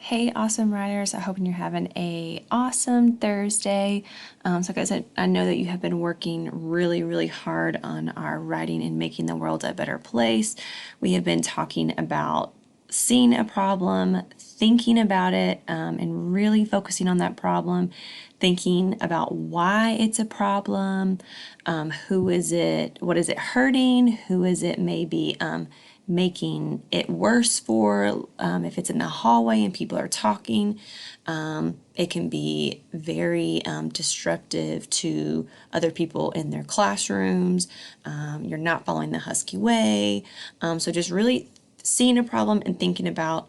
Hey, awesome writers. I hope you're having a awesome Thursday. So, guys, I know that you have been working really hard on our writing and making the world a better place. We have been talking about seeing a problem, thinking about it, and really focusing on that problem, thinking about why it's a problem, who is it, what is it hurting, who is it maybe making it worse for, if it's in the hallway and people are talking. It can be very disruptive to other people in their classrooms. You're not following the Husky way. So just really seeing a problem and thinking about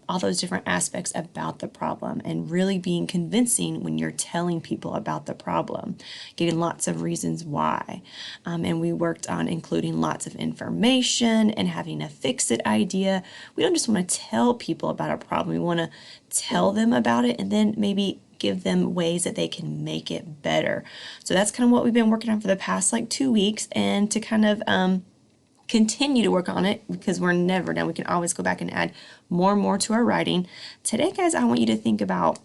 all those different aspects about the problem and really being convincing when you're telling people about the problem, giving lots of reasons why. And we worked on including lots of information and having a fix-it idea. We don't just want to tell people about a problem, we want to tell them about it and then maybe give them ways that they can make it better. So that's kind of what we've been working on for the past 2 weeks, and to kind of continue to work on it because we're never done. We can always go back and add more and more to our writing. Today, guys, I want you to think about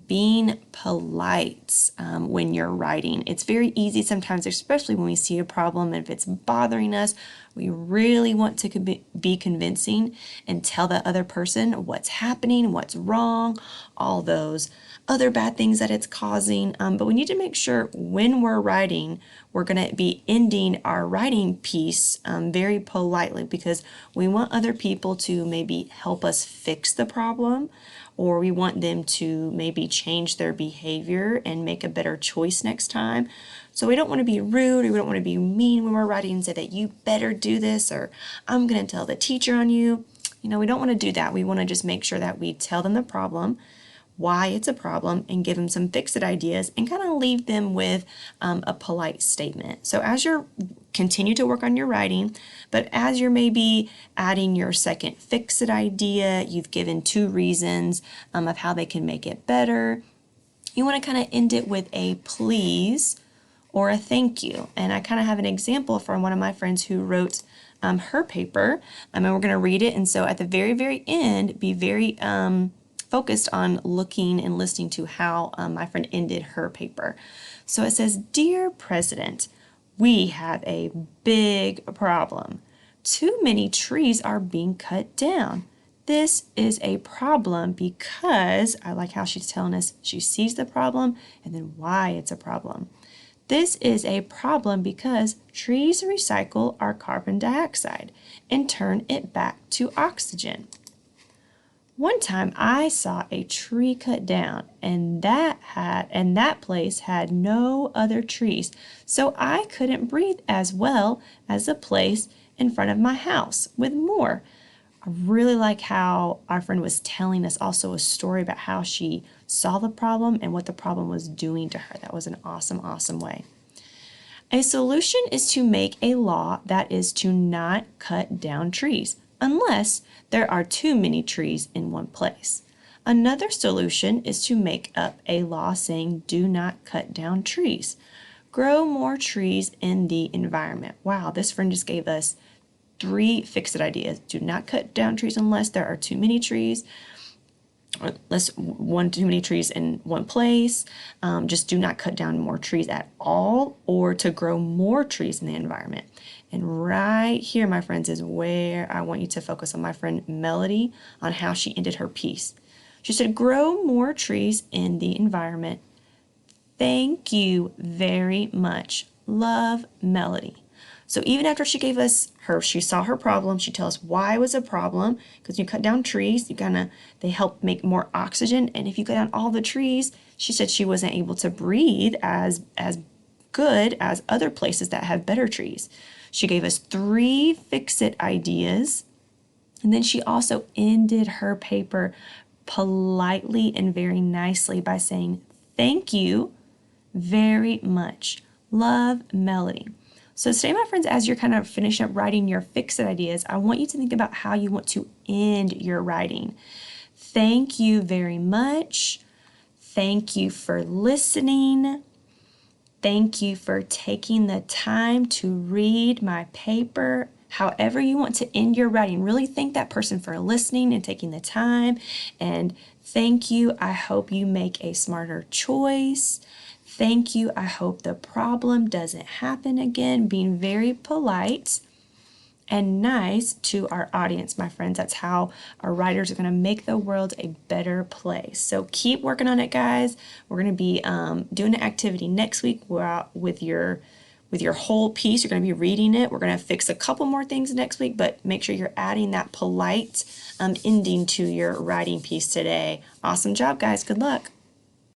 being polite when you're writing. It's very easy sometimes, especially when we see a problem and if it's bothering us, we really want to be convincing and tell that other person what's happening, what's wrong, all those other bad things that it's causing. But we need to make sure when we're writing, we're going to be ending our writing piece very politely, because we want other people to maybe help us fix the problem, or we want them to maybe change their behavior and make a better choice next time. So we don't want to be rude, or we don't want to be mean when we're writing and say that you better do this, or I'm going to tell the teacher on you. We don't want to do that. We want to just make sure that we tell them the problem, why it's a problem, and give them some fix-it ideas and kind of leave them with a polite statement. So as you're continue to work on your writing, but as you're maybe adding your second fix-it idea, you've given 2 reasons of how they can make it better. You want to kind of end it with a please or a thank you. And I kind of have an example from one of my friends who wrote her paper, and we're going to read it. And so at the very end, be very focused on looking and listening to how my friend ended her paper. So it says, "Dear President, we have a big problem. Too many trees are being cut down. This is a problem because," I like how she's telling us she sees the problem and then why it's a problem. "This is a problem because trees recycle our carbon dioxide and turn it back to oxygen. One time I saw a tree cut down, and that place had no other trees, so I couldn't breathe as well as the place in front of my house with more." I really like how our friend was telling us also a story about how she saw the problem and what the problem was doing to her. That was an awesome way. "A solution is to make a law that is to not cut down trees unless there are too many trees in one place. Another solution is to make up a law saying do not cut down trees. Grow more trees in the environment." Wow, this friend just gave us 3 fix-it ideas. Do not cut down trees unless there are too many trees, or too many trees in one place. Just do not cut down more trees at all, or to grow more trees in the environment. And right here, my friends, is where I want you to focus on my friend Melody, on how she ended her piece. She said, "Grow more trees in the environment. Thank you very much. Love, Melody." So even after she gave us she saw her problem, she tells us why it was a problem, because you cut down trees, they help make more oxygen, and if you cut down all the trees, she said she wasn't able to breathe as good as other places that have better trees. She gave us 3 fix-it ideas, and then she also ended her paper politely and very nicely by saying, "Thank you very much. Love, Melody." So today, my friends, as you're kind of finishing up writing your fix-it ideas, I want you to think about how you want to end your writing. Thank you very much. Thank you for listening. Thank you for taking the time to read my paper. however you want to end your writing. Really thank that person for listening and taking the time. And thank you. I hope you make a smarter choice. Thank you. I hope the problem doesn't happen again. Being very polite and nice to our audience, my friends. That's how our writers are going to make the world a better place. So keep working on it, guys. We're going to be doing an activity next week with your whole piece. You're going to be reading it. We're going to fix a couple more things next week, but make sure you're adding that polite ending to your writing piece today. Awesome job, guys. Good luck.